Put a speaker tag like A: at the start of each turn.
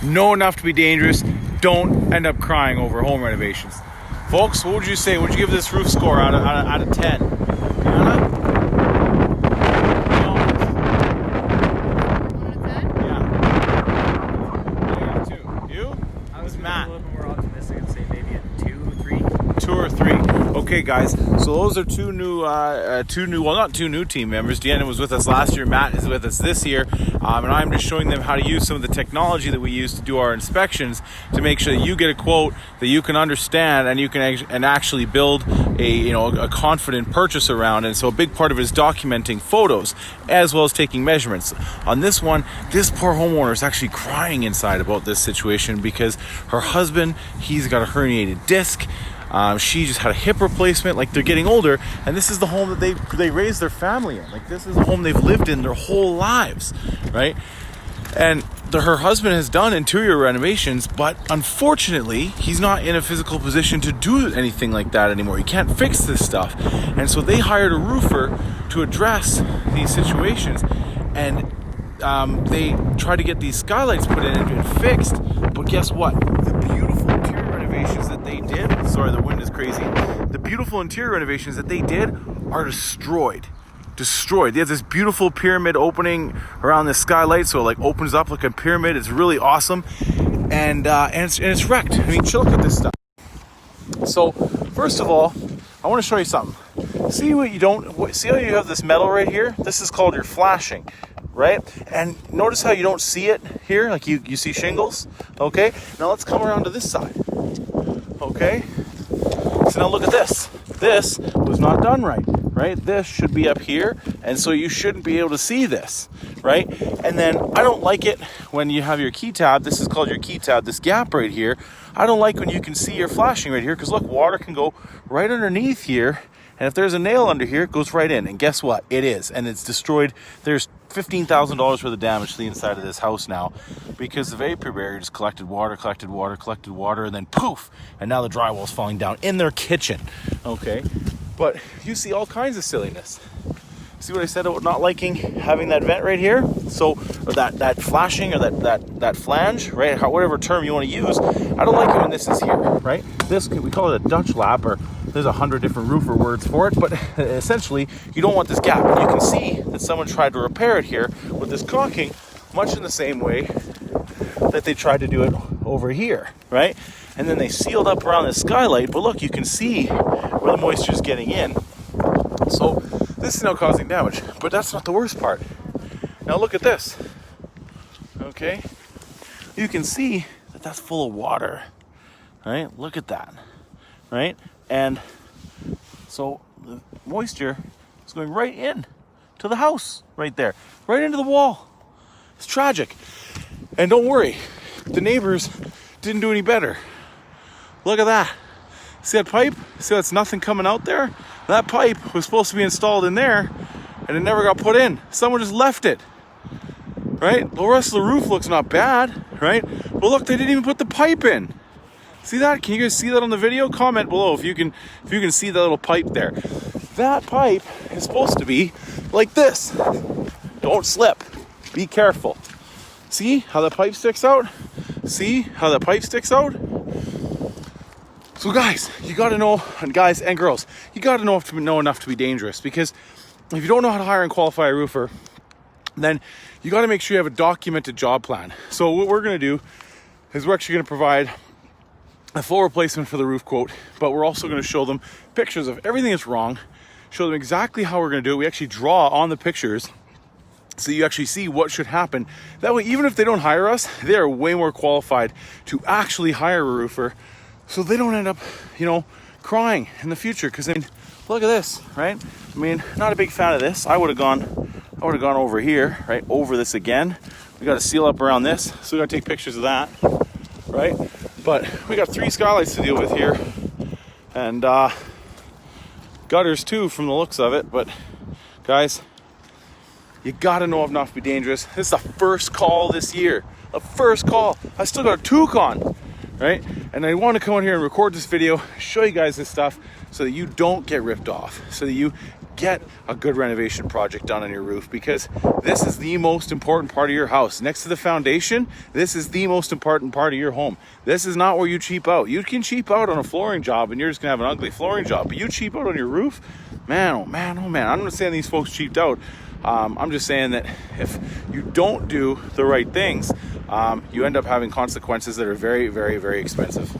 A: know enough to be dangerous, don't end up crying over home renovations. Folks, what would you say? Would you give this roof score out of 10? Anna? Okay, guys, so those are two new, well, not two new team members. Deanna was with us last year, Matt is with us this year, and I'm just showing them how to use some of the technology that we use to do our inspections to make sure that you get a quote that you can understand and you can actually build a confident purchase around. And so a big part of it is documenting photos as well as taking measurements. On this one, this poor homeowner is actually crying inside about this situation because her husband, he's got a herniated disc. She just had a hip replacement. Like, they're getting older, and this is the home that they raised their family in. Like, this is the home they've lived in their whole lives, right? And her husband has done interior renovations, but unfortunately, he's not in a physical position to do anything like that anymore. He can't fix this stuff. And so they hired a roofer to address these situations, and they tried to get these skylights put in and fixed. But guess what? The beautiful interior renovations that they did, sorry, the wind is crazy. The beautiful interior renovations that they did are destroyed. They have this beautiful pyramid opening around the skylight, so it like opens up like a pyramid. It's really awesome, and it's wrecked. I mean, look at this stuff. So first of all, I want to show you something. See how you have this metal right here? This is called your flashing, right? And notice how you don't see it here, like you see shingles. Okay, now let's come around to this side. Okay, so now look at this. This was not done right? This should be up here, and so you shouldn't be able to see this, right? And then I don't like it when you have your key tab. This is called your key tab, this gap right here. I don't like when you can see your flashing right here, because look, water can go right underneath here, and if there's a nail under here, it goes right in, and guess what? It is, and it's destroyed. There's $15,000 worth of damage to the inside of this house now because the vapor barrier just collected water, and then poof, and now the drywall's falling down in their kitchen, okay? But you see all kinds of silliness. See what I said about not liking having that vent right here? So, or that flashing, or that flange, right? Whatever term you want to use. I don't like it when this is here, right? This, we call it a Dutch lap, or there's 100 different roofer words for it, but essentially, you don't want this gap. And you can see that someone tried to repair it here with this caulking, much in the same way that they tried to do it over here, right? And then they sealed up around the skylight, but look, you can see where the moisture is getting in. So this is now causing damage, but that's not the worst part. Now look at this, okay? You can see that that's full of water, right? Look at that, right? And so the moisture is going right in to the house right there, right into the wall. It's tragic. And don't worry, the neighbors didn't do any better. Look at that. See that pipe? See that's nothing coming out there? That pipe was supposed to be installed in there, and it never got put in. Someone just left it, right? The rest of the roof looks not bad, right? But look, they didn't even put the pipe in. See that? Can you guys see that on the video? Comment below if you can see that little pipe there. That pipe is supposed to be like this. Don't slip. Be careful. See how the pipe sticks out? See how the pipe sticks out? So guys, you got to know, and guys and girls, you got to know enough to be dangerous, because if you don't know how to hire and qualify a roofer, then you got to make sure you have a documented job plan. So what we're going to do is we're actually going to provide a full replacement for the roof quote, but we're also going to show them pictures of everything that's wrong, show them exactly how we're going to do it. We actually draw on the pictures so you actually see what should happen. That way, even if they don't hire us, they are way more qualified to actually hire a roofer, so they don't end up, crying in the future. Because I mean, look at this, right? I mean, not a big fan of this. I would have gone over here, right? Over this again. We got to seal up around this, so we got to take pictures of that, right? But we got 3 skylights to deal with here, and gutters too, from the looks of it. But guys, you got to know enough to be dangerous. This is the first call this year. The first call. I still got a toucan, right? And I want to come on here and record this video, show you guys this stuff so that you don't get ripped off, so that you get a good renovation project done on your roof, because this is the most important part of your house. Next to the foundation, this is the most important part of your home. This is not where you cheap out. You can cheap out on a flooring job and you're just gonna have an ugly flooring job, but you cheap out on your roof, man, oh man, oh man. I'm not saying these folks cheaped out. I'm just saying that if you don't do the right things, you end up having consequences that are very, very, very expensive.